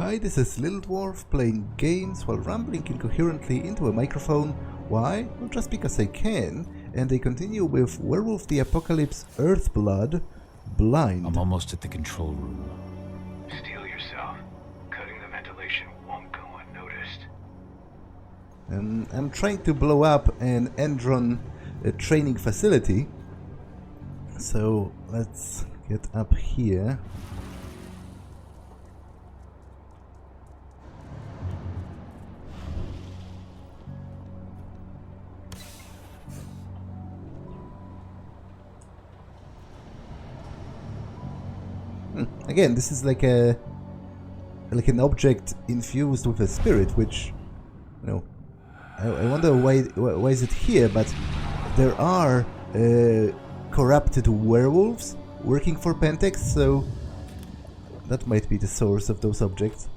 Hi, this is Little Dwarf playing games while rambling incoherently into a microphone. Why? Well, just because I can. And they continue with Werewolf the Apocalypse Earthblood, Blind. I'm almost at the control room. Steel yourself. Cutting the ventilation won't go unnoticed. I'm trying to blow up an Endron training facility. So let's get up here. Again, this is like an object infused with a spirit, which, you know, I wonder why is it here? But there are corrupted werewolves working for Pentex, so that might be the source of those objects.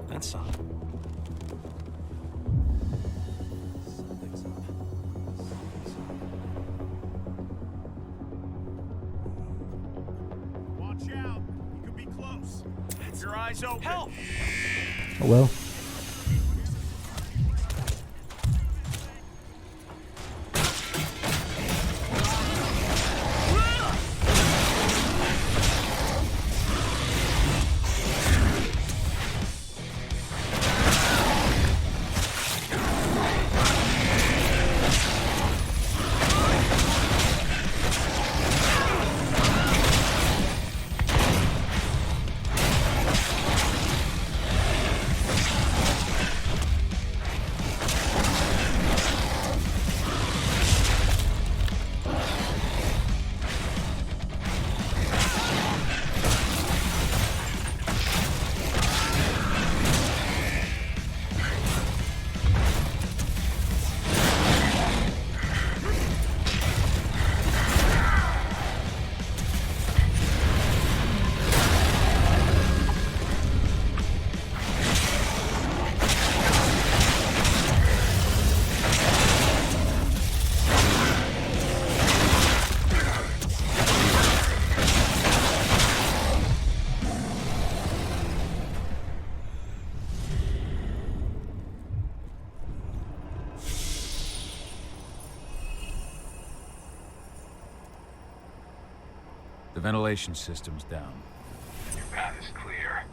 That's odd. Something's up. Watch out! You could be close. Keep your eyes open. Help! Oh well. The ventilation system's down. Your path is clear.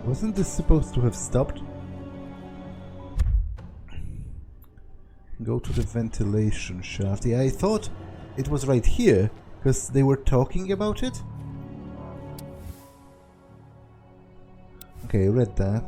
Wasn't this supposed to have stopped? Go to the ventilation shaft. Yeah, I thought it was right here, because they were talking about it. Okay, I read that.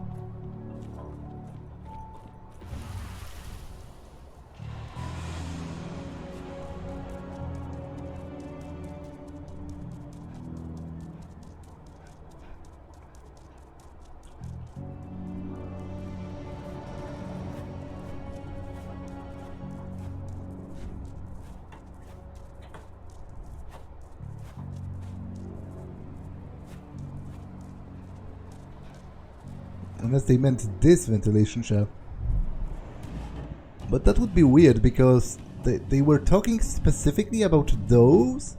Unless they meant this ventilation shaft. But that would be weird because they were talking specifically about those?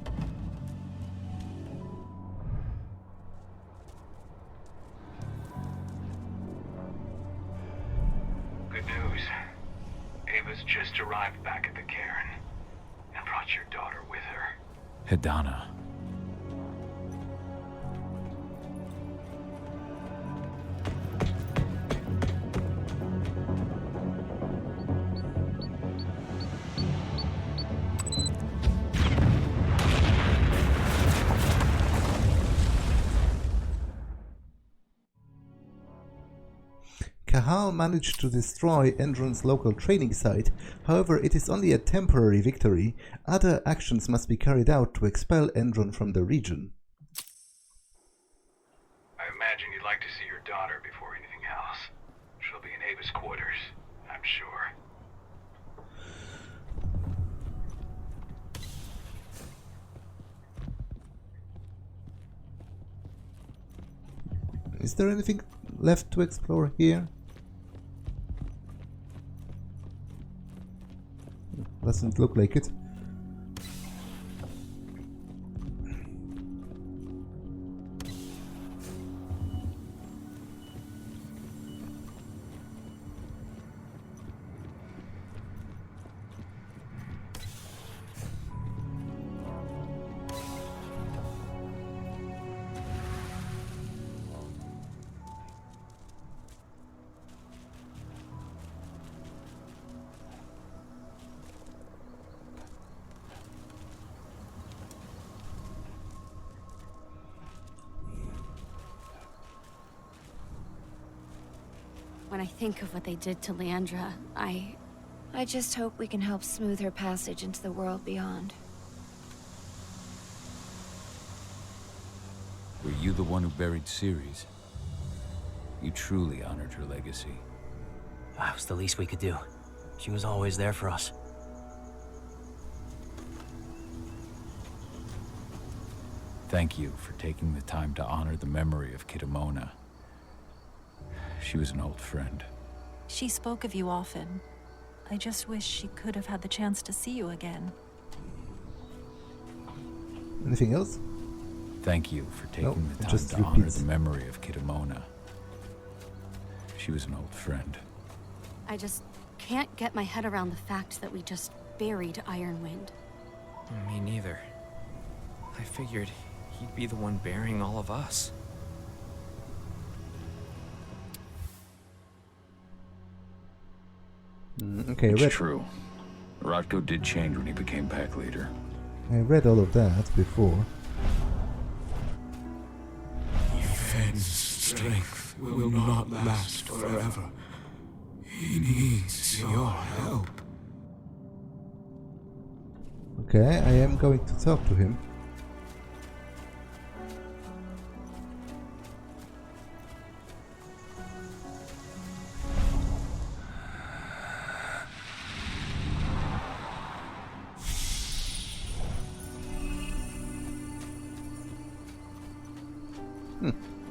Good news. Ava's just arrived back at the cairn and brought your daughter with her. Hidana. Cahal managed to destroy Endron's local training site, however it is only a temporary victory. Other actions must be carried out to expel Endron from the region. I imagine you'd like to see your daughter before anything else. She'll be in Ava's quarters, I'm sure. Is there anything left to explore here? Doesn't look like it. When I think of what they did to Leandra, I just hope we can help smooth her passage into the world beyond. Were you the one who buried Ceres? You truly honored her legacy. That was the least we could do. She was always there for us. Thank you for taking the time to honor the memory of Kitamona. She was an old friend. She spoke of you often. I just wish she could have had the chance to see you again. Anything else? Thank you for taking the time just to honor repeats. the memory of Kitamona. She was an old friend. I just can't get my head around the fact that we just buried Ironwind. Me neither. I figured he'd be the one burying all of us. Okay, I It's read, true. Rotko did change when he became pack leader. I read all of that before. Fenn's strength will not last forever. He needs your help. Okay, I am going to talk to him.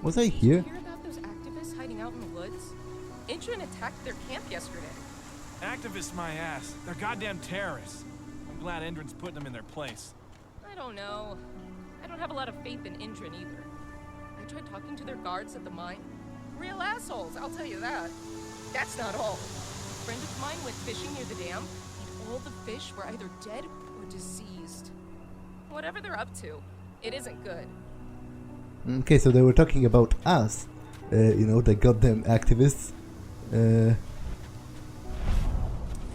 Was I here? Hear about those activists hiding out in the woods? Endron attacked their camp yesterday. Activists, my ass. They're goddamn terrorists. I'm glad Endron's putting them in their place. I don't know. I don't have a lot of faith in Endron either. I tried talking to their guards at the mine. Real assholes, I'll tell you that. That's not all. A friend of mine went fishing near the dam, and all the fish were either dead or diseased. Whatever they're up to, it isn't good. Okay, so they were talking about us, you know, the goddamn activists.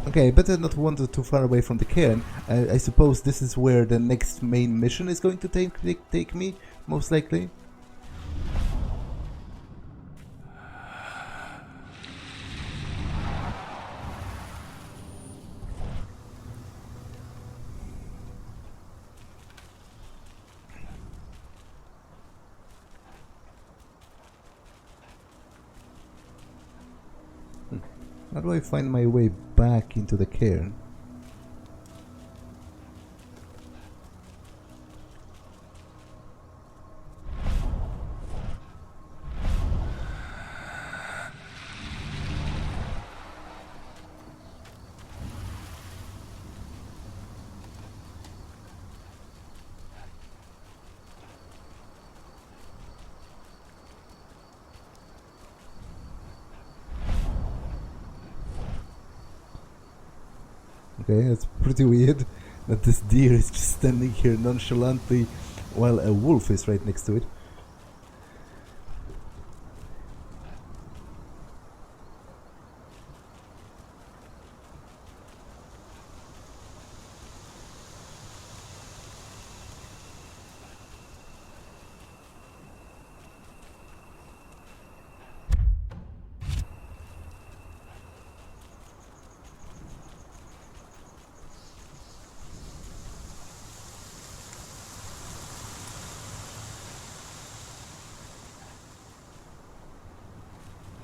Okay, I better not wander too far away from the cairn. I suppose this is where the next main mission is going to take me, most likely. How do I find my way back into the cairn? Okay, that's pretty weird that this deer is just standing here nonchalantly while a wolf is right next to it.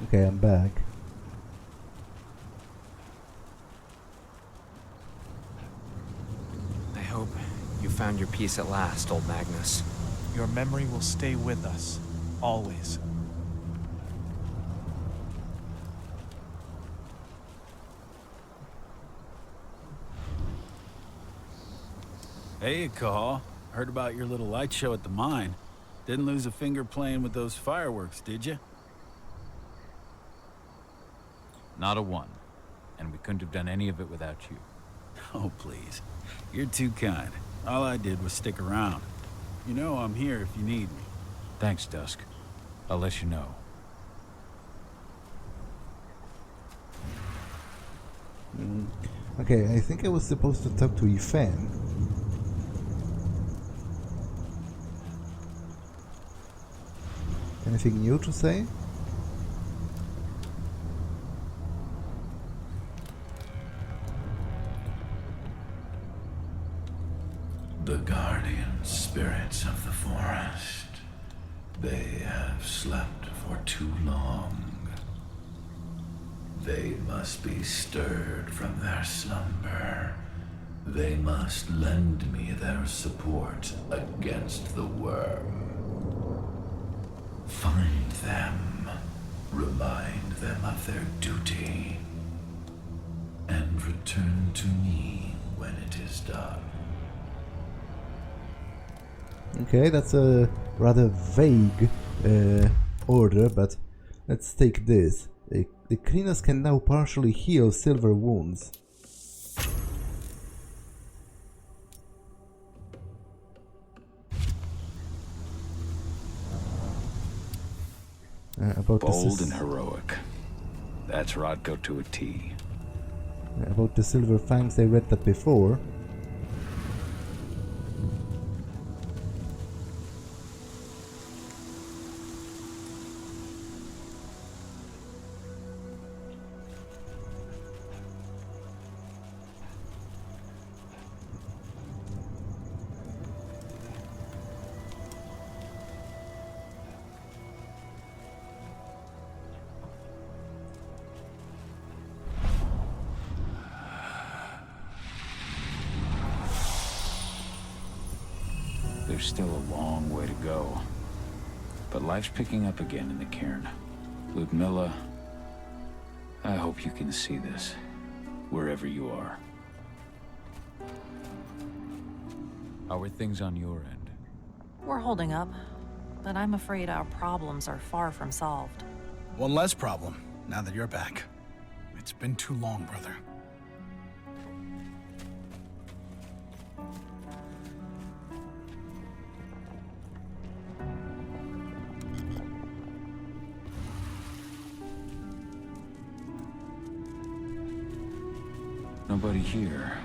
Okay, I'm back. I hope you found your peace at last, old Magnus. Your memory will stay with us, always. Hey, Cahal. Heard about your little light show at the mine. Didn't lose a finger playing with those fireworks, did you? Not a one. And we couldn't have done any of it without you. Oh, please. You're too kind. All I did was stick around. You know I'm here if you need me. Thanks, Dusk. I'll let you know. Okay, I think I was supposed to talk to Ifan. Anything new to say? The guardian spirits of the forest. They have slept for too long. They must be stirred from their slumber. They must lend me their support against the Wyrm. Find them, remind them of their duty, and return to me when it is done. Okay, that's a rather vague order, but let's take this. The cleaners can now partially heal silver wounds. Bold and heroic. That's Rodko to a T. About the silver fangs, I read that before. There's still a long way to go. But life's picking up again in the cairn. Ludmilla, I hope you can see this, wherever you are. How are things on your end? We're holding up, but I'm afraid our problems are far from solved. One less problem, now that you're back. It's been too long, brother. Nobody here.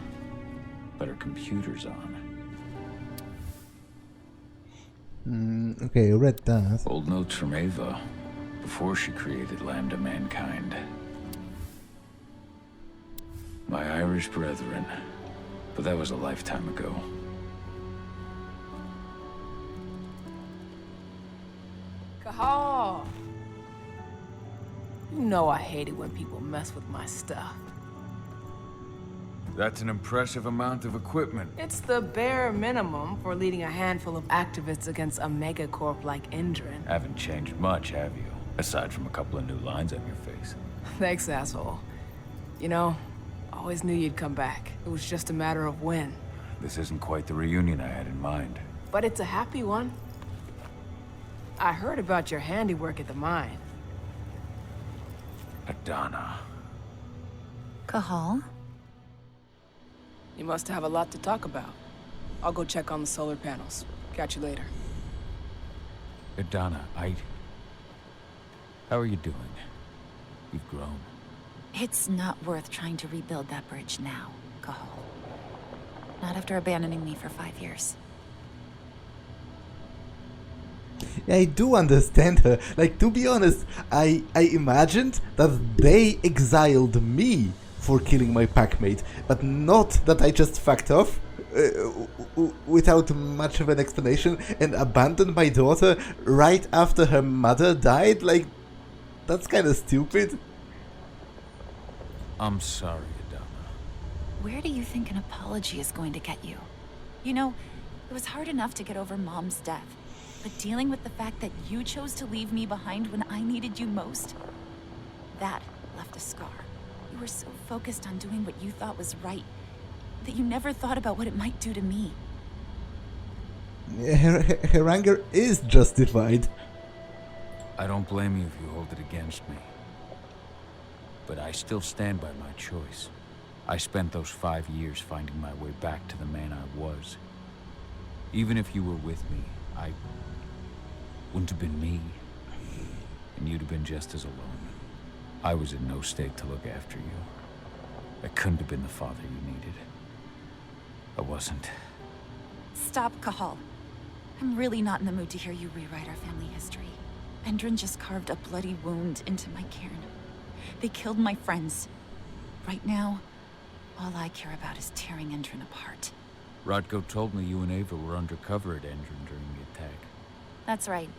But her computer's on. Okay, I read that. Old notes from Ava, before she created Lambda Mankind. My Irish brethren, but that was a lifetime ago. Cahal! You know I hate it when people mess with my stuff. That's an impressive amount of equipment. It's the bare minimum for leading a handful of activists against a megacorp like Endron. Haven't changed much, have you? Aside from a couple of new lines on your face. Thanks, asshole. You know, I always knew you'd come back. It was just a matter of when. This isn't quite the reunion I had in mind. But it's a happy one. I heard about your handiwork at the mine. Adana. Cahal? You must have a lot to talk about. I'll go check on the solar panels. Catch you later. Adana, how are you doing? You've grown. It's not worth trying to rebuild that bridge now, Cahal. Not after abandoning me for 5 years. Yeah, I do understand her. Like, to be honest, I imagined that they exiled me for killing my packmate, but not that I just fucked off without much of an explanation and abandoned my daughter right after her mother died. Like, that's kind of stupid. I'm sorry, Adana. Where do you think an apology is going to get you? You know, it was hard enough to get over Mom's death, but dealing with the fact that you chose to leave me behind when I needed you most, that left a scar. You were so focused on doing what you thought was right, that you never thought about what it might do to me. Her anger is justified. I don't blame you if you hold it against me. But I still stand by my choice. I spent those 5 years finding my way back to the man I was. Even if you were with me, I wouldn't have been me. And you'd have been just as alone. I was in no state to look after you. I couldn't have been the father you needed. I wasn't. Stop, Cahal. I'm really not in the mood to hear you rewrite our family history. Endron just carved a bloody wound into my cairn. They killed my friends. Right now, all I care about is tearing Endron apart. Rodko told me you and Ava were undercover at Endron during the attack. That's right.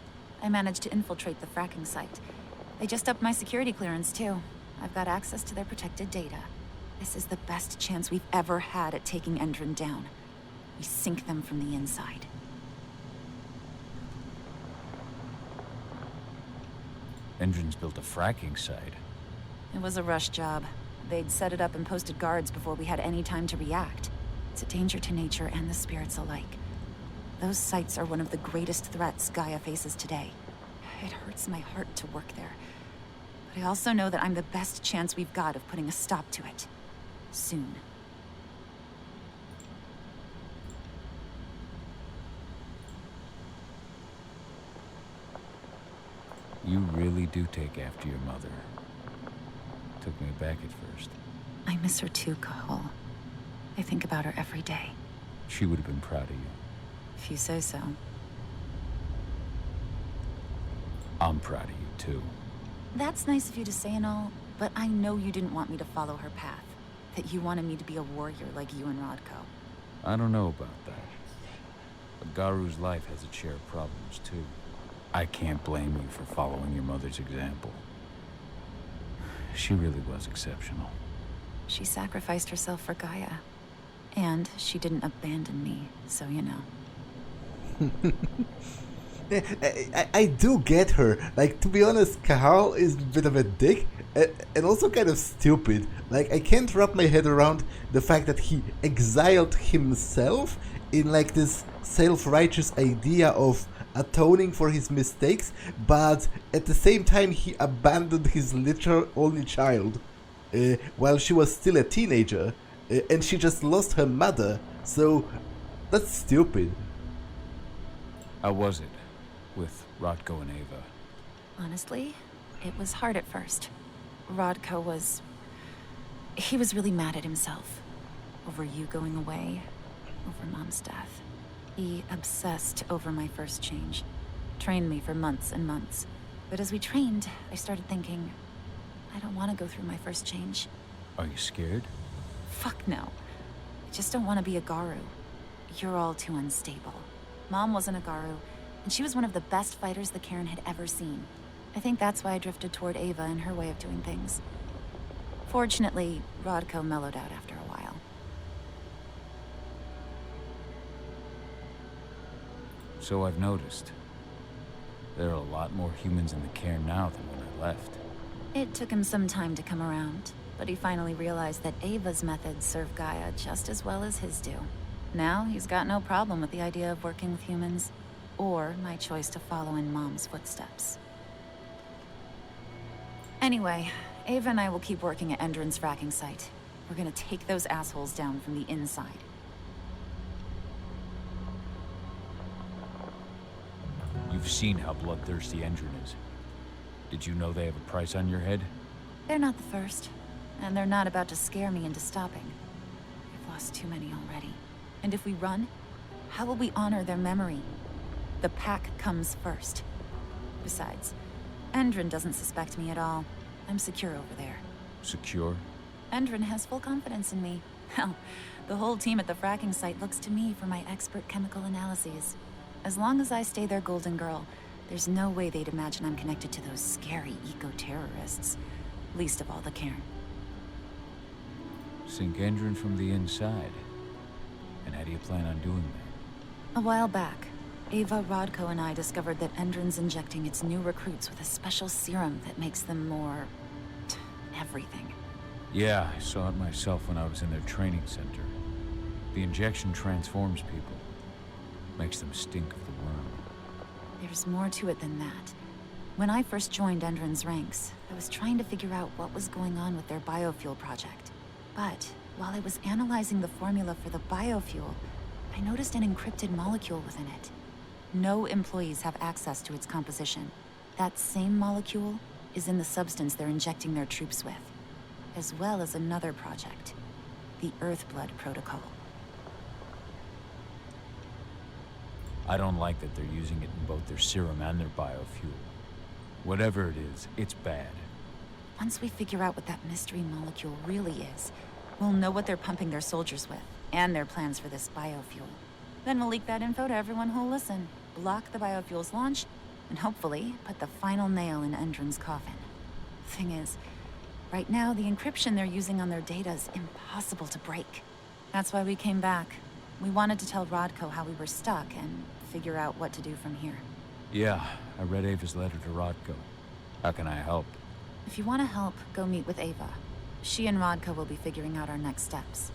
I managed to infiltrate the fracking site. They just upped my security clearance, too. I've got access to their protected data. This is the best chance we've ever had at taking Endron down. We sink them from the inside. Endron's built a fracking site. It was a rush job. They'd set it up and posted guards before we had any time to react. It's a danger to nature and the spirits alike. Those sites are one of the greatest threats Gaia faces today. It hurts my heart to work there. But I also know that I'm the best chance we've got of putting a stop to it. Soon. You really do take after your mother. Took me aback at first. I miss her too, Cahal. I think about her every day. She would have been proud of you. If you say so. I'm proud of you too. That's nice of you to say and all, but I know you didn't want me to follow her path. That you wanted me to be a warrior like you and Rodko. I don't know about that. But Garou's life has its share of problems too. I can't blame you for following your mother's example. She really was exceptional. She sacrificed herself for Gaia. And she didn't abandon me, so you know. I do get her. Like, to be honest, Cahal is a bit of a dick and also kind of stupid. Like, I can't wrap my head around the fact that he exiled himself in like this self-righteous idea of atoning for his mistakes, but at the same time he abandoned his literal only child while she was still a teenager, and she just lost her mother, so that's stupid. How was it with Rodko and Ava? Honestly, it was hard at first. Rodko was He was really mad at himself. Over you going away. Over Mom's death. He obsessed over my first change. Trained me for months and months. But as we trained, I started thinking, I don't want to go through my first change. Are you scared? Fuck no. I just don't want to be a Garou. You're all too unstable. Mom wasn't a Garou, and she was one of the best fighters the Cairn had ever seen. I think that's why I drifted toward Ava and her way of doing things. Fortunately, Rodko mellowed out after a while. So I've noticed. There are a lot more humans in the Cairn now than when I left. It took him some time to come around, but he finally realized that Ava's methods serve Gaia just as well as his do. Now he's got no problem with the idea of working with humans, or my choice to follow in Mom's footsteps. Anyway, Ava and I will keep working at Endron's fracking site. We're gonna take those assholes down from the inside. You've seen how bloodthirsty Endron is. Did you know they have a price on your head? They're not the first, and they're not about to scare me into stopping. We've lost too many already. And if we run, how will we honor their memory? The pack comes first. Besides, Endron doesn't suspect me at all. I'm secure over there. Secure? Endron has full confidence in me. Hell, the whole team at the fracking site looks to me for my expert chemical analyses. As long as I stay their golden girl, there's no way they'd imagine I'm connected to those scary eco-terrorists. Least of all the Cairn. Sink Endron from the inside. And how do you plan on doing that? A while back, Ava, Rodko, and I discovered that Endron's injecting its new recruits with a special serum that makes them more... everything. Yeah, I saw it myself when I was in their training center. The injection transforms people. Makes them stink of the worm. There's more to it than that. When I first joined Endron's ranks, I was trying to figure out what was going on with their biofuel project. But while I was analyzing the formula for the biofuel, I noticed an encrypted molecule within it. No employees have access to its composition. That same molecule is in the substance they're injecting their troops with, as well as another project, the Earthblood protocol. I don't like that they're using it in both their serum and their biofuel. Whatever it is, it's bad. Once we figure out what that mystery molecule really is, we'll know what they're pumping their soldiers with, and their plans for this biofuel. Then we'll leak that info to everyone who'll listen, block the biofuel's launch, and hopefully put the final nail in Endron's coffin. Thing is, right now the encryption they're using on their data is impossible to break. That's why we came back. We wanted to tell Rodko how we were stuck and figure out what to do from here. Yeah, I read Ava's letter to Rodko. How can I help? If you want to help, go meet with Ava. She and Rodko will be figuring out our next steps.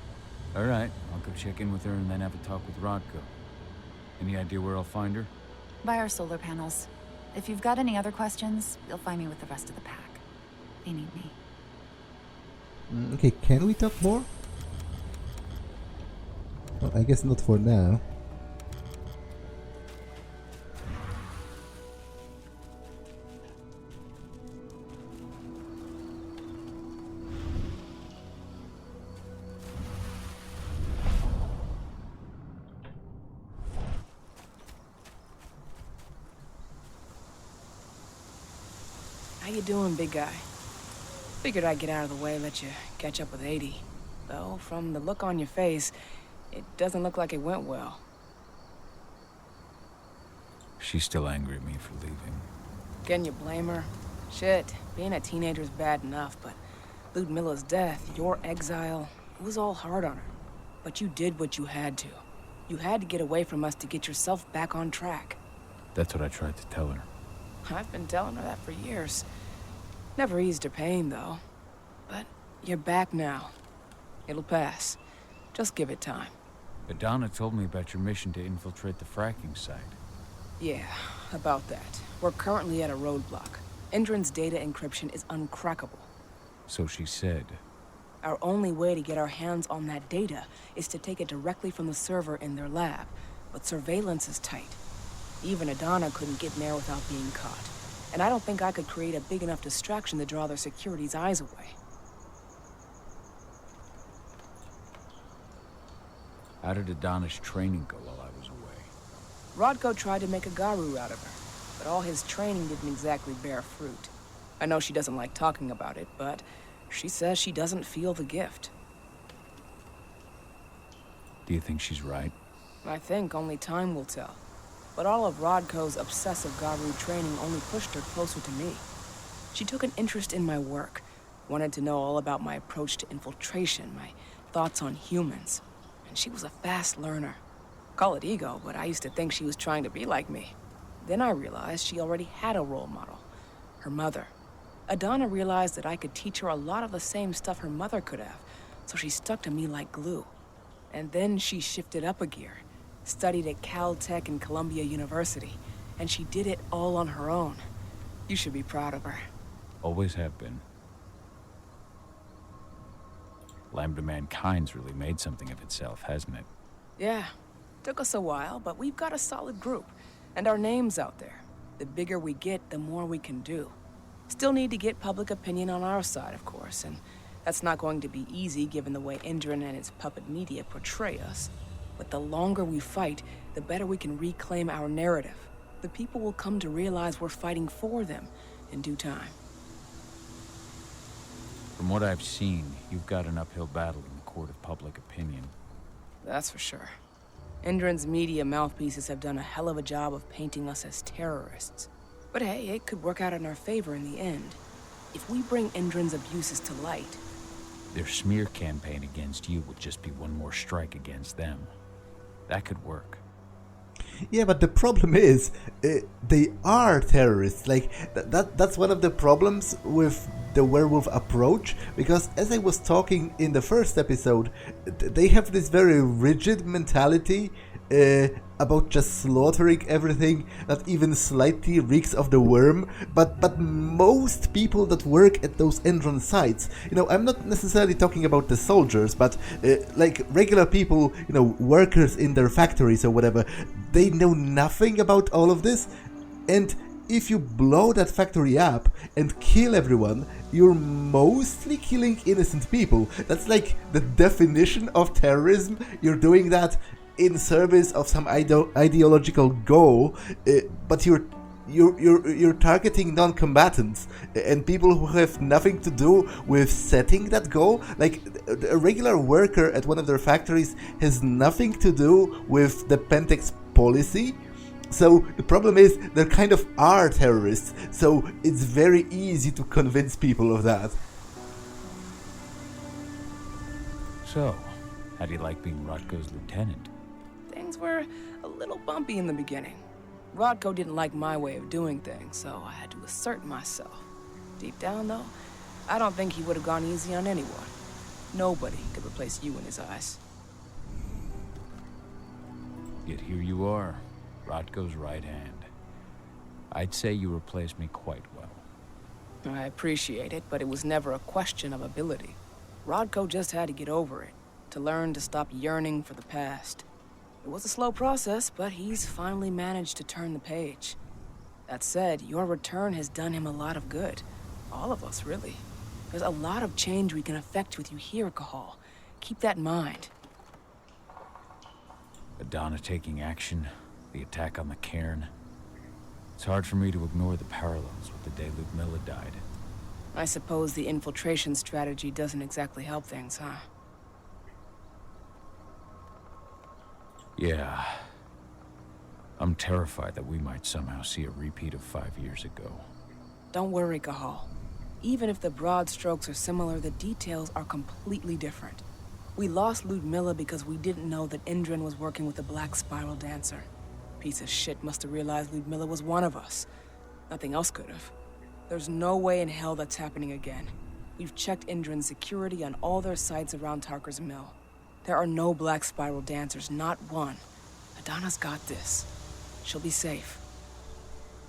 All right, I'll go check in with her and then have a talk with Rodko. Any idea where I'll find her? By our solar panels. If you've got any other questions, you'll find me with the rest of the pack. They need me. Okay, can we talk more? Well, I guess not for now. How you doing, big guy? Figured I'd get out of the way, let you catch up with 80. Though, from the look on your face, it doesn't look like it went well. She's still angry at me for leaving. Can you blame her? Shit, being a teenager's bad enough, but Ludmilla's death, your exile, it was all hard on her. But you did what you had to. You had to get away from us to get yourself back on track. That's what I tried to tell her. I've been telling her that for years. Never eased her pain, though. But you're back now. It'll pass. Just give it time. Adana told me about your mission to infiltrate the fracking site. Yeah, about that. We're currently at a roadblock. Endron's data encryption is uncrackable. So she said. Our only way to get our hands on that data is to take it directly from the server in their lab. But surveillance is tight. Even Adana couldn't get in there without being caught. And I don't think I could create a big enough distraction to draw their security's eyes away. How did Adana's training go while I was away? Rodko tried to make a Garou out of her, but all his training didn't exactly bear fruit. I know she doesn't like talking about it, but she says she doesn't feel the gift. Do you think she's right? I think only time will tell. But all of Rodko's obsessive Garou training only pushed her closer to me. She took an interest in my work, wanted to know all about my approach to infiltration, my thoughts on humans. And she was a fast learner. Call it ego, but I used to think she was trying to be like me. Then I realized she already had a role model, her mother. Adana realized that I could teach her a lot of the same stuff her mother could have, so she stuck to me like glue. And then she shifted up a gear, studied at Caltech and Columbia University, and she did it all on her own. You should be proud of her. Always have been. Lambda Mankind's really made something of itself, hasn't it? Yeah. Took us a while, but we've got a solid group, and our name's out there. The bigger we get, the more we can do. Still need to get public opinion on our side, of course, and that's not going to be easy given the way Endron and its puppet media portray us. But the longer we fight, the better we can reclaim our narrative. The people will come to realize we're fighting for them in due time. From what I've seen, you've got an uphill battle in the court of public opinion. That's for sure. Endron's media mouthpieces have done a hell of a job of painting us as terrorists. But hey, it could work out in our favor in the end. If we bring Endron's abuses to light... Their smear campaign against you would just be one more strike against them. That could work. Yeah, but the problem is, they are terrorists. Like, that's one of the problems with the werewolf approach, because as I was talking in the first episode, they have this very rigid mentality about just slaughtering everything that even slightly reeks of the Wyrm, but most people that work at those Endron sites, you know, I'm not necessarily talking about the soldiers, but like regular people, you know, workers in their factories or whatever, they know nothing about all of this, and if you blow that factory up and kill everyone, you're mostly killing innocent people. That's like the definition of terrorism. You're doing that in service of some ideological goal, but you're targeting non-combatants and people who have nothing to do with setting that goal. Like a regular worker at one of their factories has nothing to do with the Pentex policy. So the problem is they kind of are terrorists, so it's very easy to convince people of that. So, how do you like being Rodko's lieutenant? Things were a little bumpy in the beginning. Rodko didn't like my way of doing things, so I had to assert myself. Deep down, though, I don't think he would have gone easy on anyone. Nobody could replace you in his eyes. Yet here you are, Rodko's right hand. I'd say you replaced me quite well. I appreciate it, but it was never a question of ability. Rodko just had to get over it, to learn to stop yearning for the past. It was a slow process, but he's finally managed to turn the page. That said, your return has done him a lot of good. All of us, really. There's a lot of change we can effect with you here, Cahal. Keep that in mind. Adana taking action, the attack on the cairn. It's hard for me to ignore the parallels with the day Ludmilla died. I suppose the infiltration strategy doesn't exactly help things, huh? Yeah. I'm terrified that we might somehow see a repeat of 5 years ago. Don't worry, Cahal. Even if the broad strokes are similar, the details are completely different. We lost Ludmilla because we didn't know that Endron was working with the Black Spiral Dancer. Piece of shit must have realized Ludmilla was one of us. Nothing else could have. There's no way in hell that's happening again. We've checked Endron's security on all their sites around Tarker's Mill. There are no Black Spiral Dancers, not one. Adana's got this. She'll be safe.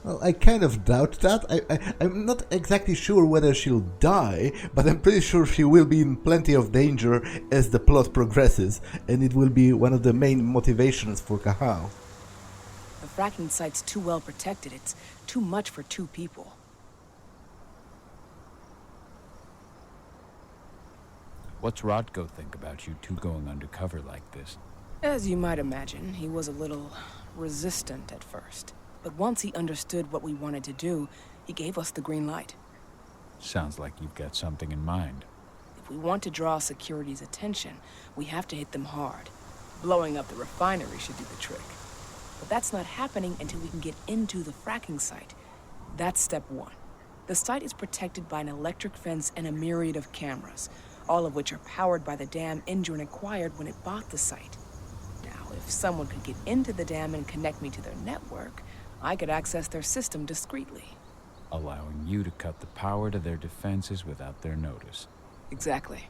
Well, I kind of doubt that. I'm not exactly sure whether she'll die, but I'm pretty sure she will be in plenty of danger as the plot progresses, and it will be one of the main motivations for Cahal. The fracking site's too well protected. It's too much for 2 people. What's Rodko think about you two going undercover like this? As you might imagine, he was a little resistant at first. But once he understood what we wanted to do, he gave us the green light. Sounds like you've got something in mind. If we want to draw security's attention, we have to hit them hard. Blowing up the refinery should do the trick. But that's not happening until we can get into the fracking site. That's step one. The site is protected by an electric fence and a myriad of cameras, all of which are powered by the dam Endron acquired when it bought the site. Now, if someone could get into the dam and connect me to their network, I could access their system discreetly. Allowing you to cut the power to their defenses without their notice. Exactly.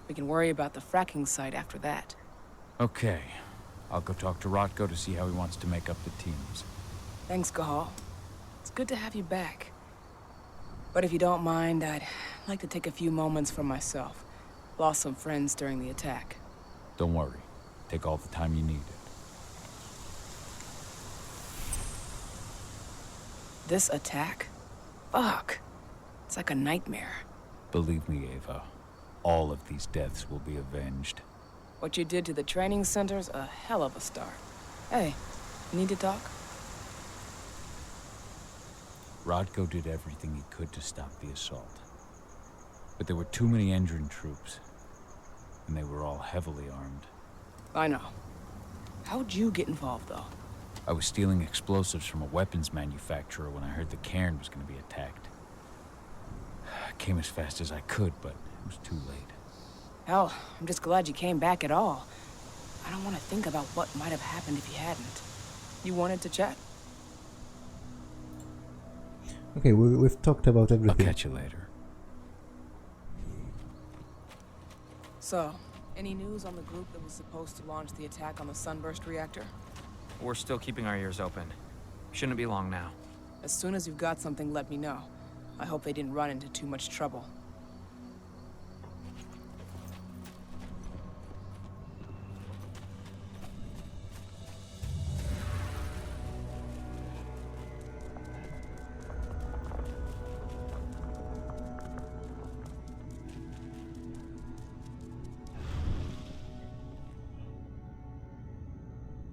We can worry about the fracking site after that. Okay. I'll go talk to Rotko to see how he wants to make up the teams. Thanks, Cahal. It's good to have you back. But if you don't mind, I'd like to take a few moments for myself. Lost some friends during the attack. Don't worry. Take all the time you need. This attack? Fuck. It's like a nightmare. Believe me, Ava. All of these deaths will be avenged. What you did to the training center's a hell of a start. Hey, you need to talk? Rotko did everything he could to stop the assault. But there were too many Endron troops. And they were all heavily armed. I know. How'd you get involved, though? I was stealing explosives from a weapons manufacturer when I heard the cairn was going to be attacked. I came as fast as I could, but it was too late. Hell, I'm just glad you came back at all. I don't want to think about what might have happened if you hadn't. You wanted to chat? Okay, we've talked about everything. I'll catch you later. So, any news on the group that was supposed to launch the attack on the Sunburst reactor? We're still keeping our ears open. Shouldn't be long now. As soon as you've got something, let me know. I hope they didn't run into too much trouble.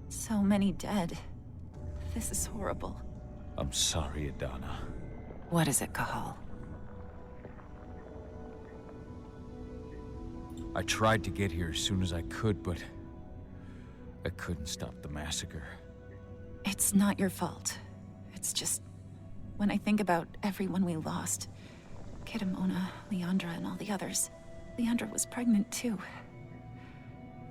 So many dead. This is horrible. I'm sorry, Adana. What is it, Cahal? I tried to get here as soon as I could, but I couldn't stop the massacre. It's not your fault. It's just... when I think about everyone we lost... Kidamona, Leandra, and all the others... Leandra was pregnant, too.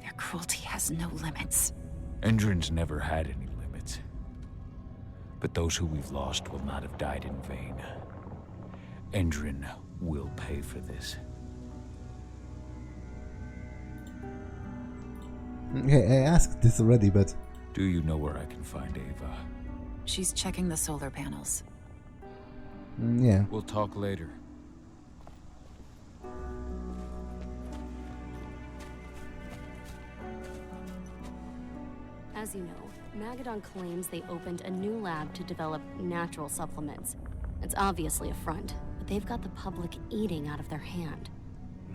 Their cruelty has no limits. Endron's never had any limits. But those who we've lost will not have died in vain. Endron will pay for this. Okay, I asked this already, but... Do you know where I can find Ava? She's checking the solar panels. Yeah. We'll talk later. As you know, Magadon claims they opened a new lab to develop natural supplements. It's obviously a front, but they've got the public eating out of their hand.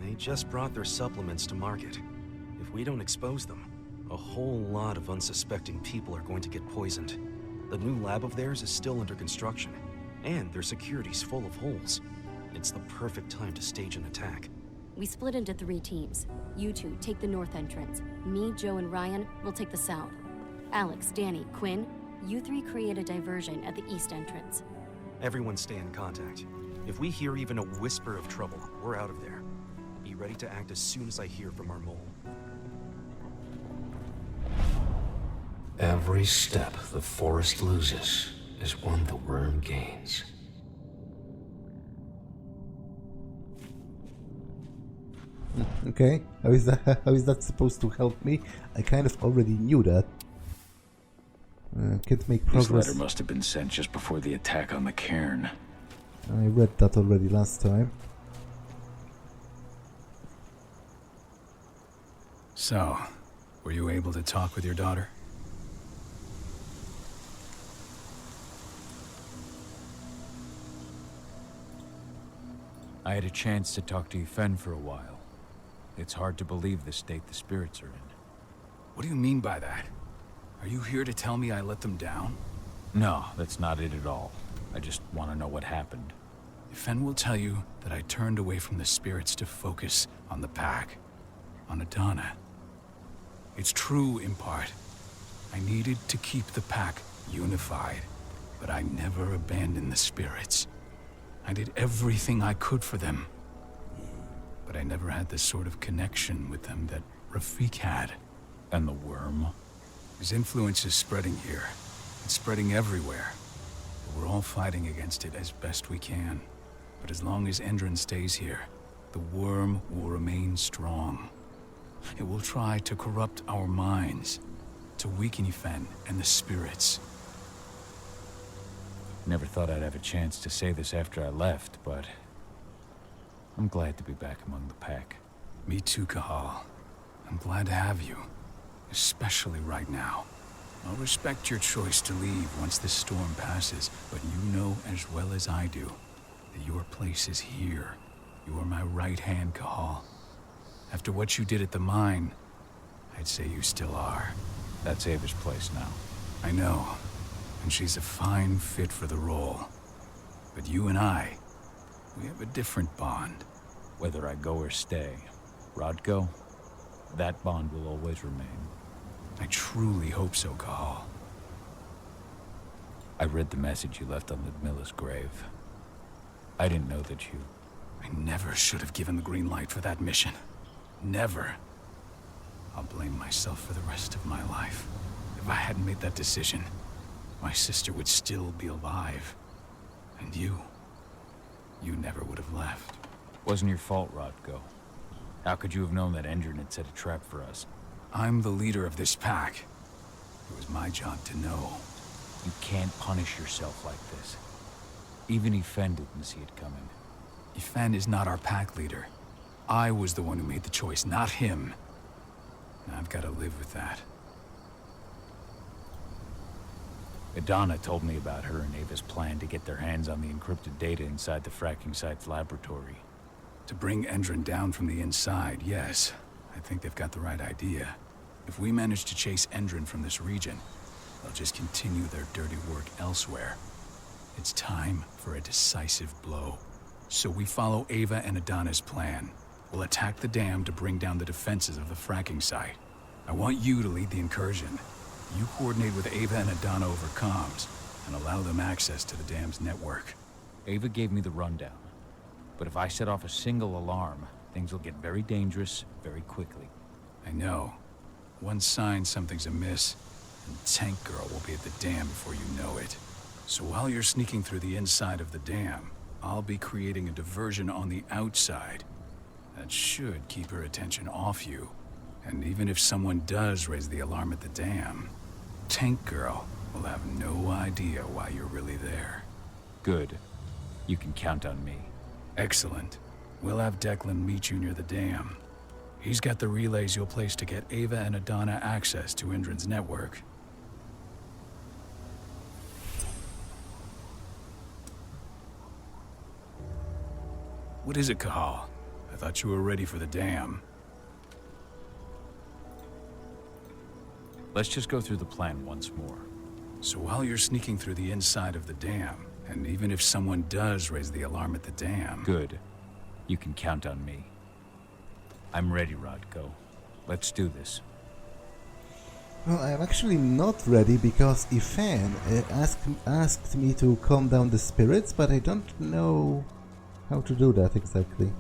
They just brought their supplements to market. If we don't expose them, a whole lot of unsuspecting people are going to get poisoned. The new lab of theirs is still under construction, and their security's full of holes. It's the perfect time to stage an attack. We split into 3 teams. You two take the north entrance. Me, Joe, and Ryan will take the south. Alex, Danny, Quinn, you 3 create a diversion at the east entrance. Everyone stay in contact. If we hear even a whisper of trouble, we're out of there. Be ready to act as soon as I hear from our mole. Every step the forest loses is one the Wyrm gains. Okay, how is that supposed to help me? I kind of already knew that. Can't make progress. This letter must have been sent just before the attack on the cairn. I read that already last time. So, were you able to talk with your daughter? I had a chance to talk to Yfen for a while. It's hard to believe the state the spirits are in. What do you mean by that? Are you here to tell me I let them down? No, that's not it at all. I just want to know what happened. Fen will tell you that I turned away from the spirits to focus on the pack, on Adana. It's true in part. I needed to keep the pack unified, but I never abandoned the spirits. I did everything I could for them, but I never had the sort of connection with them that Rafik had. And the Wyrm? His influence is spreading here. It's spreading everywhere. We're all fighting against it as best we can. But as long as Endron stays here, the Wyrm will remain strong. It will try to corrupt our minds, to weaken Fen and the spirits. Never thought I'd have a chance to say this after I left, but I'm glad to be back among the pack. Me too, Cahal. I'm glad to have you, especially right now. I'll respect your choice to leave once this storm passes, but you know as well as I do that your place is here. You are my right hand, Cahal. After what you did at the mine, I'd say you still are. That's Ava's place now. I know, and she's a fine fit for the role. But you and I, we have a different bond. Whether I go or stay, Rodko, that bond will always remain. I truly hope so, Cahal. I read the message you left on Ludmilla's grave. I didn't know that you... I never should have given the green light for that mission. Never. I'll blame myself for the rest of my life. If I hadn't made that decision, my sister would still be alive. And you never would have left. Wasn't your fault, Rodko. How could you have known that Endron had set a trap for us? I'm the leader of this pack. It was my job to know. You can't punish yourself like this. Even Fen didn't see it coming. Fen is not our pack leader. I was the one who made the choice, not him. And I've got to live with that. Adana told me about her and Ava's plan to get their hands on the encrypted data inside the fracking site's laboratory. To bring Endron down from the inside, yes. I think they've got the right idea. If we manage to chase Endron from this region, they'll just continue their dirty work elsewhere. It's time for a decisive blow. So we follow Ava and Adana's plan. We'll attack the dam to bring down the defenses of the fracking site. I want you to lead the incursion. You coordinate with Ava and Adana over comms, and allow them access to the dam's network. Ava gave me the rundown. But if I set off a single alarm, things will get very dangerous very quickly. I know. One sign something's amiss, and Tank Girl will be at the dam before you know it. So while you're sneaking through the inside of the dam, I'll be creating a diversion on the outside. That should keep her attention off you. And even if someone does raise the alarm at the dam, Tank Girl will have no idea why you're really there. Good. You can count on me. Excellent. We'll have Declan meet you near the dam. He's got the relays you'll place to get Ava and Adana access to Endron's network. What is it, Cahal? I thought you were ready for the dam. Let's just go through the plan once more. So while you're sneaking through the inside of the dam, and even if someone does raise the alarm at the dam... Good. You can count on me. I'm ready, Rodko. Let's do this. Well, I'm actually not ready because Fen asked me to calm down the spirits, but I don't know how to do that exactly.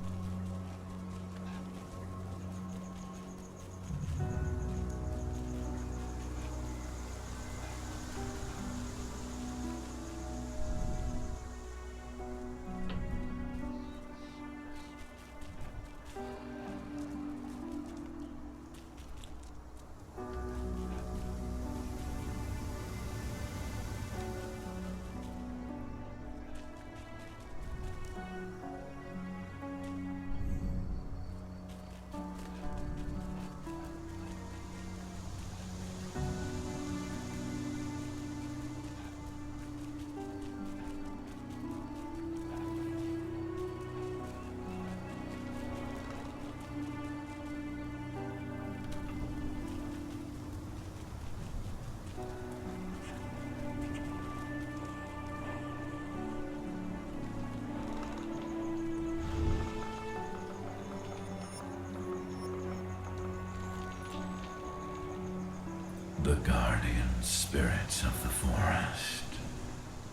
The guardian spirits of the forest.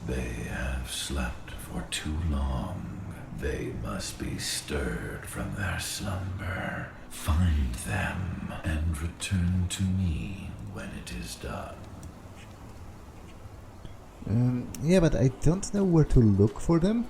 They have slept for too long. They must be stirred from their slumber. Find them and return to me when it is done. Yeah, but I don't know where to look for them.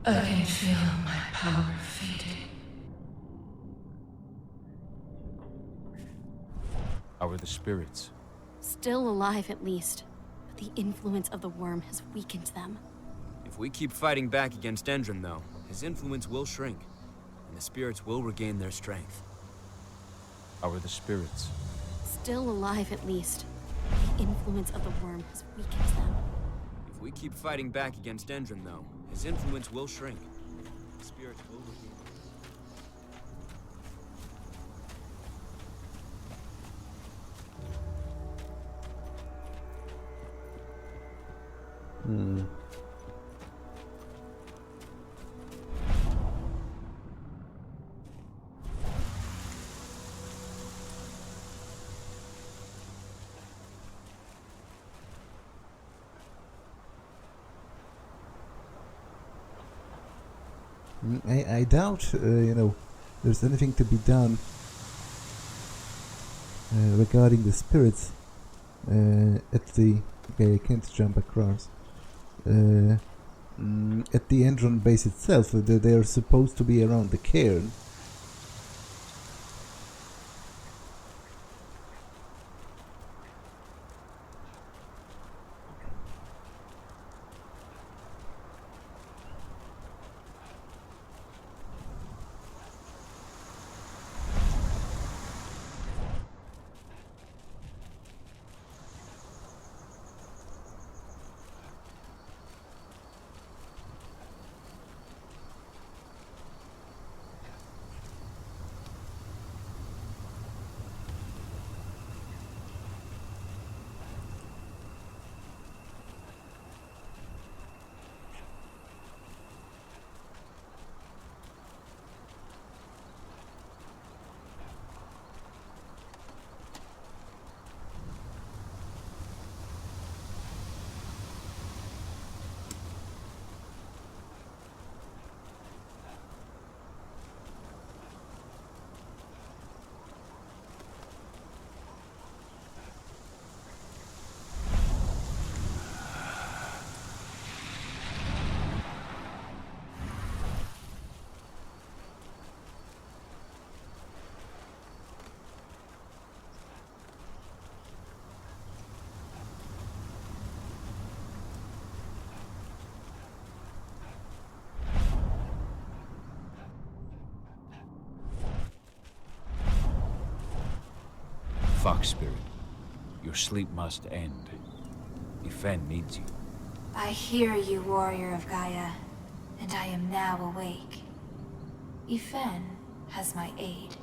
I can feel my power fading. How are the spirits? Still alive at least, but the influence of the Wyrm has weakened them. If we keep fighting back against Endron, though, his influence will shrink, and the spirits will regain their strength. How are the spirits? Still alive at least, but the influence of the Wyrm has weakened them. If we keep fighting back against Endron, though, his influence will shrink. The spirits will regain. I doubt, there's anything to be done regarding the spirits at the... Okay, I can't jump across. At the Endron base itself, they are supposed to be around the cairn. Fox Spirit, your sleep must end. Yfen needs you. I hear you, warrior of Gaia, and I am now awake. Yfen has my aid.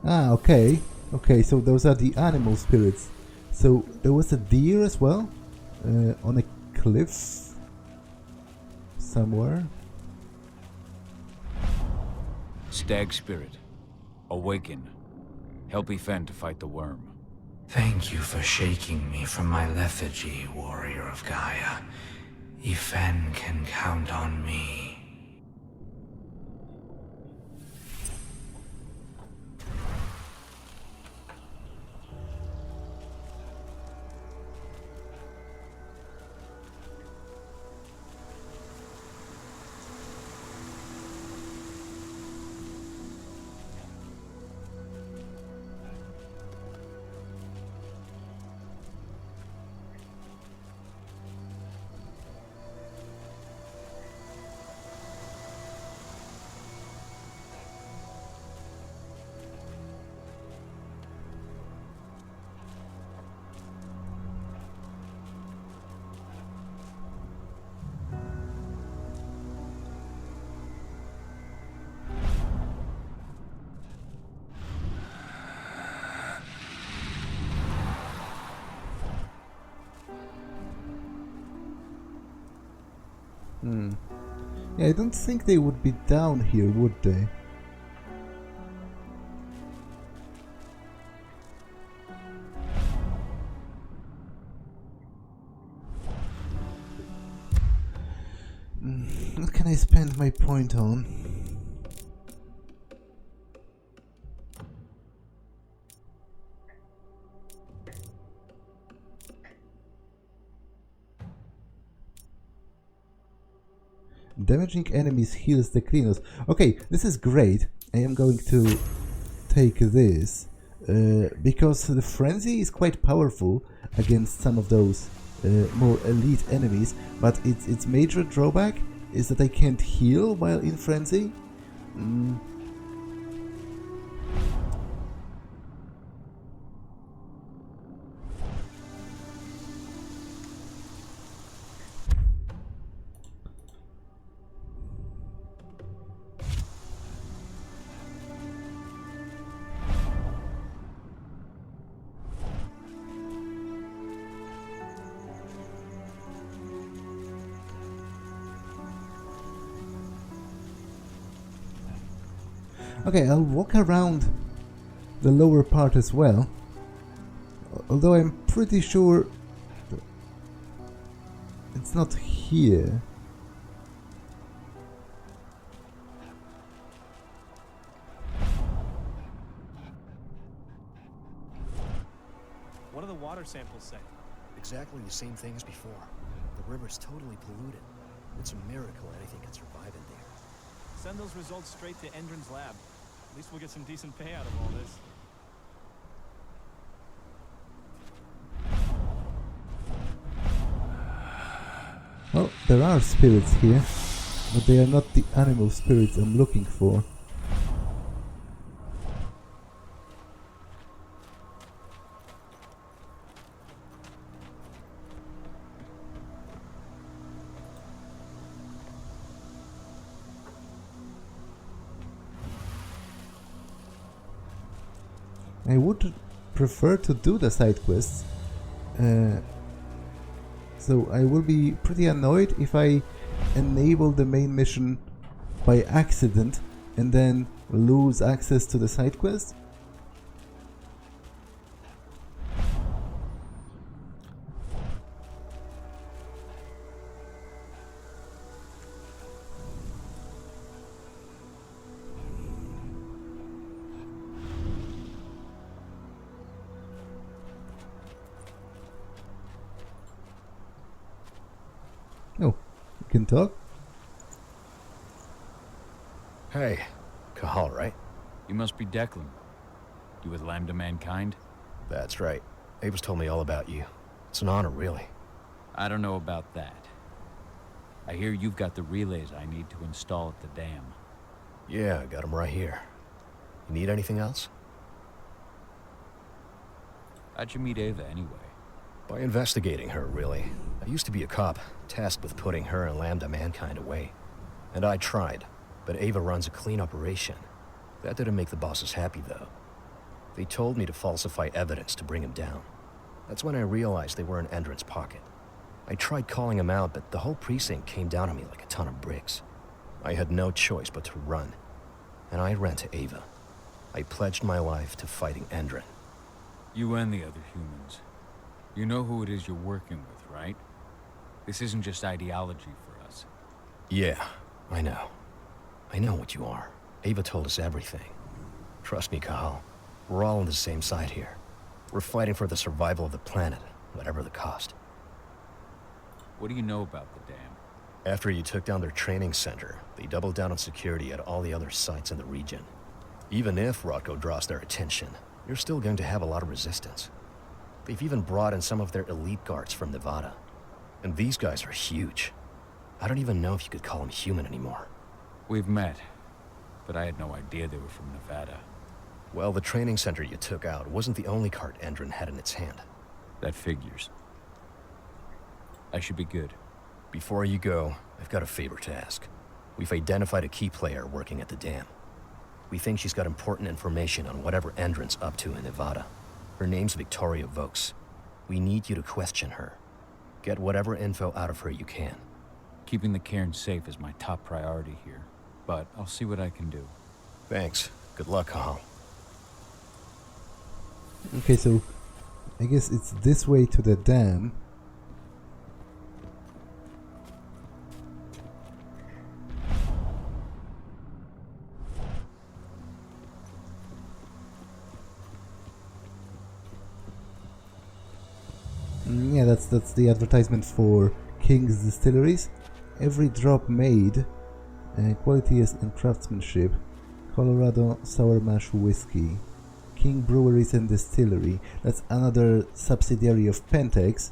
Ah, okay. Okay, so those are the animal spirits. So there was a deer as well? On a cliff? Somewhere? Stag Spirit, awaken. Help Yfen to fight the Wyrm. Thank you for shaking me from my lethargy, warrior of Gaia. Yfen can count on me. Yeah, I don't think they would be down here, would they? What can I spend my point on? Damaging enemies heals the cleaners. Okay, this is great. I am going to take this because the frenzy is quite powerful against some of those more elite enemies, but its major drawback is that I can't heal while in frenzy. Okay, I'll walk around the lower part as well, although I'm pretty sure it's not here. What do the water samples say? Exactly the same thing as before. The river's totally polluted. It's a miracle anything can survive in there. Send those results straight to Endron's lab. At least we'll get some decent pay out of all this. Well, there are spirits here, but they are not the animal spirits I'm looking for. I would prefer to do the side quests, so I will be pretty annoyed if I enable the main mission by accident and then lose access to the side quest. Oh, you can talk? Hey, Cahal, right? You must be Declan. You with Lambda Mankind? That's right. Ava's told me all about you. It's an honor, really. I don't know about that. I hear you've got the relays I need to install at the dam. Yeah, I got them right here. You need anything else? How'd you meet Ava, anyway? By investigating her, really. I used to be a cop, tasked with putting her and Lambda Mankind away. And I tried, but Ava runs a clean operation. That didn't make the bosses happy, though. They told me to falsify evidence to bring him down. That's when I realized they were in Endron's pocket. I tried calling him out, but the whole precinct came down on me like a ton of bricks. I had no choice but to run. And I ran to Ava. I pledged my life to fighting Endron. You and the other humans. You know who it is you're working with, right? This isn't just ideology for us. Yeah, I know. I know what you are. Ava told us everything. Trust me, Cahal. We're all on the same side here. We're fighting for the survival of the planet, whatever the cost. What do you know about the dam? After you took down their training center, they doubled down on security at all the other sites in the region. Even if Rotko draws their attention, you're still going to have a lot of resistance. They've even brought in some of their elite guards from Nevada. And these guys are huge. I don't even know if you could call them human anymore. We've met, but I had no idea they were from Nevada. Well, the training center you took out wasn't the only card Endron had in its hand. That figures. I should be good. Before you go, I've got a favor to ask. We've identified a key player working at the dam. We think she's got important information on whatever Endron's up to in Nevada. Her name's Victoria Vokes. We need you to question her. Get whatever info out of her you can. Keeping the cairn safe is my top priority here, but I'll see what I can do. Thanks. Good luck, Cahal. Okay, so I guess it's this way to the dam. Yeah, that's the advertisement for King's Distilleries. Every drop made, quality and craftsmanship. Colorado Sour Mash Whiskey. King Breweries and Distillery. That's another subsidiary of Pentex.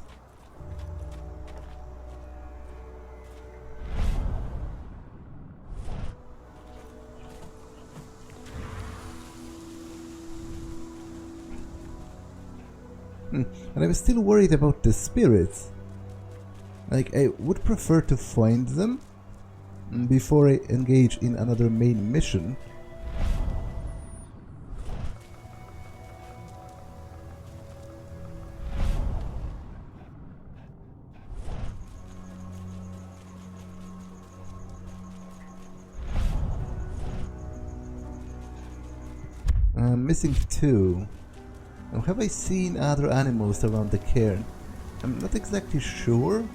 And I'm still worried about the spirits. Like, I would prefer to find them before I engage in another main mission. I'm missing 2. Now, have I seen other animals around the cairn? I'm not exactly sure.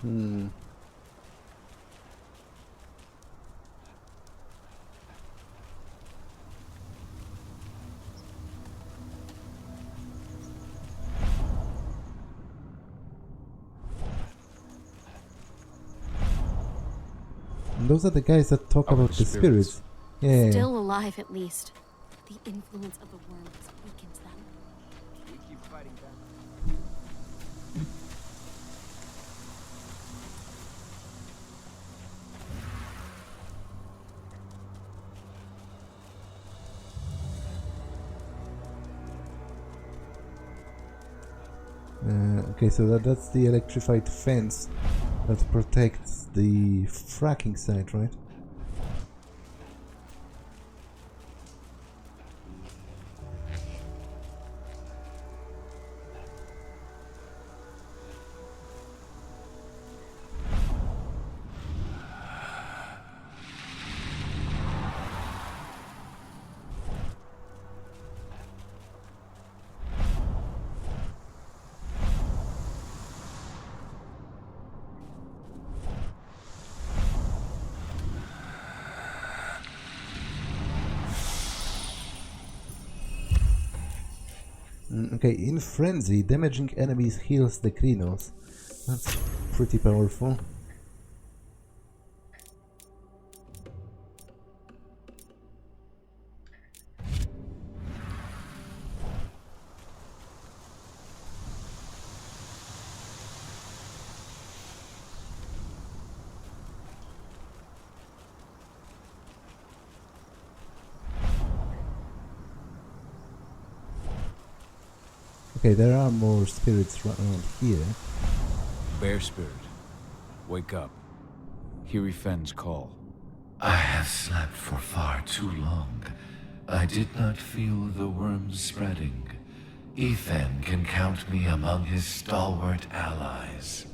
And those are the guys that talk about the spirits. Yeah. Still alive, at least. The influence of the worms weakens them. We keep fighting back. Okay, so that's the electrified fence that protects the fracking site, right? Okay, in Frenzy, damaging enemies heals the Crinos. That's pretty powerful. Okay, there are more spirits around here. Bear spirit, wake up. Hear Fenn's call. I have slept for far too long. I did not feel the worms spreading. Ethan can count me among his stalwart allies.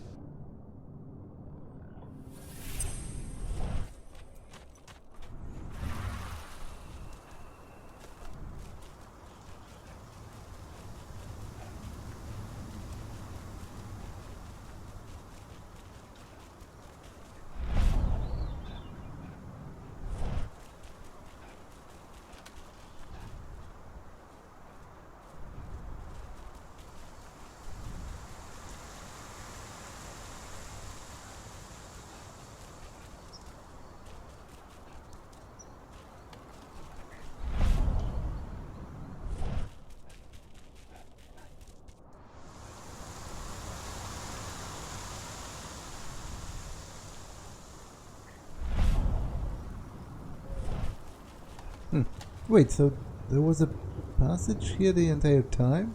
Wait, so there was a passage here the entire time?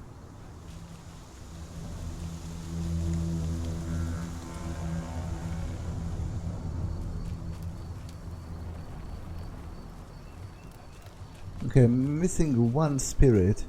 Okay, I'm missing one spirit.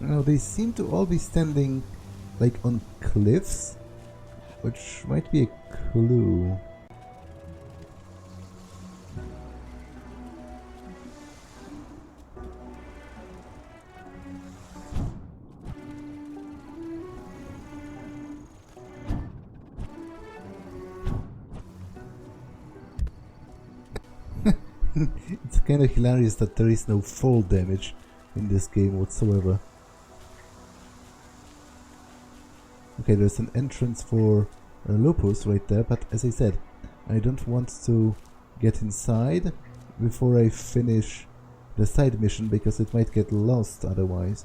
Now they seem to all be standing like on cliffs, which might be a clue. It's kind of hilarious that there is no fall damage in this game whatsoever. Okay, there's an entrance for Lupus right there, but as I said, I don't want to get inside before I finish the side mission because it might get lost otherwise.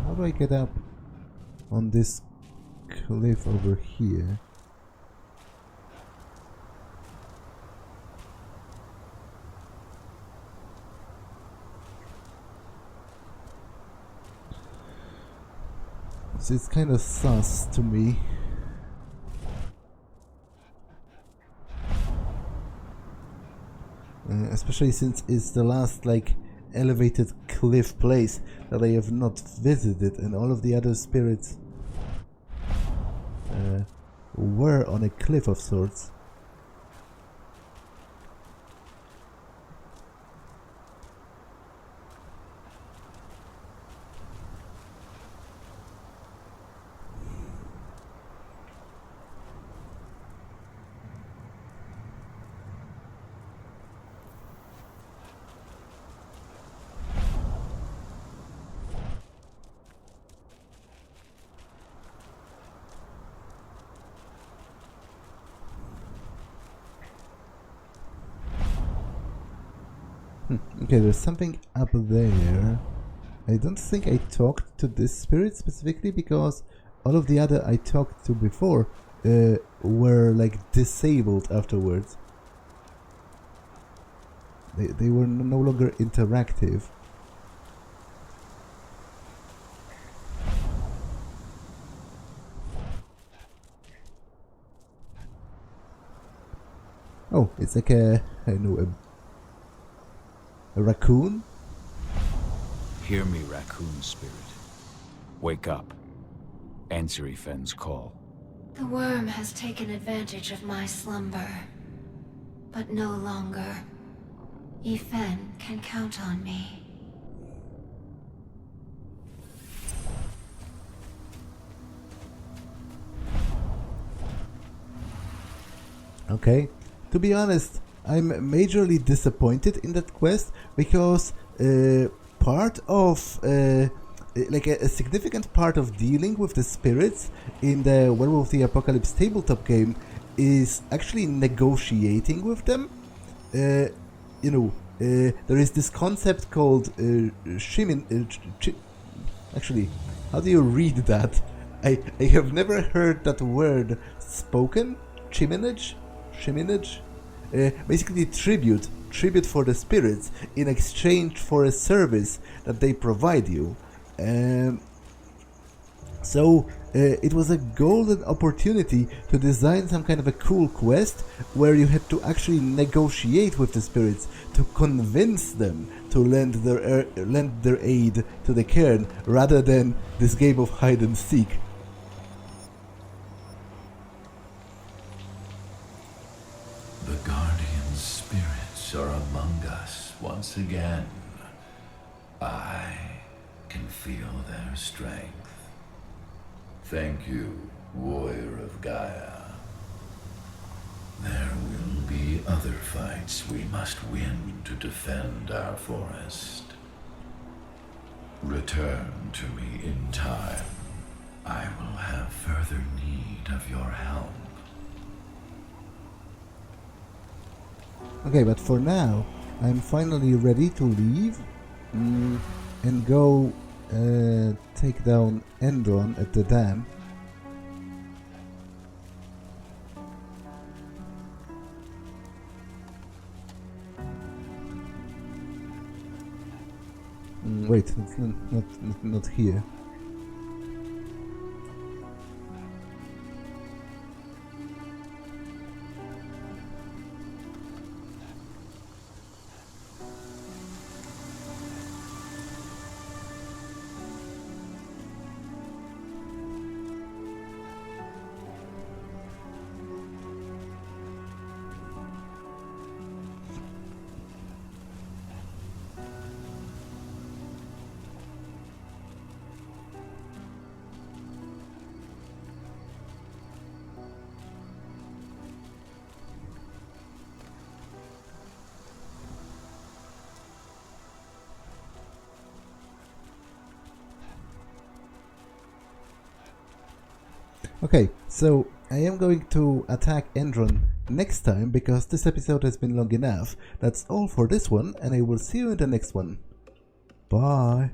How do I get up on this cliff over here? So it's kind of sus to me. Especially since it's the last like elevated cliff place that I have not visited, and all of the other spirits were on a cliff of sorts. Okay, there's something up there. I don't think I talked to this spirit specifically because all of the other I talked to before were like disabled afterwards. They were no longer interactive. Oh, it's like a raccoon? Hear me, raccoon spirit. Wake up. Answer Ifen's call. The Wyrm has taken advantage of my slumber, but no longer. Ifen can count on me. Okay. To be honest, I'm majorly disappointed in that quest because part of like a significant part of dealing with the spirits in the Werewolf the Apocalypse tabletop game is actually negotiating with them. You know, there is this concept called actually, how do you read that? I have never heard that word spoken. Chiminage? Basically tribute for the spirits in exchange for a service that they provide you. So it was a golden opportunity to design some kind of a cool quest where you had to actually negotiate with the spirits to convince them to lend their aid to the cairn rather than this game of hide and seek. The guardian spirits are among us once again. I can feel their strength. Thank you, warrior of Gaia. There will be other fights we must win to defend our forest. Return to me in time. I will have further need of your help. Okay, but for now, I'm finally ready to leave and go take down Endron at the dam. Wait, it's not here. Okay, so I am going to attack Endron next time because this episode has been long enough. That's all for this one, and I will see you in the next one. Bye!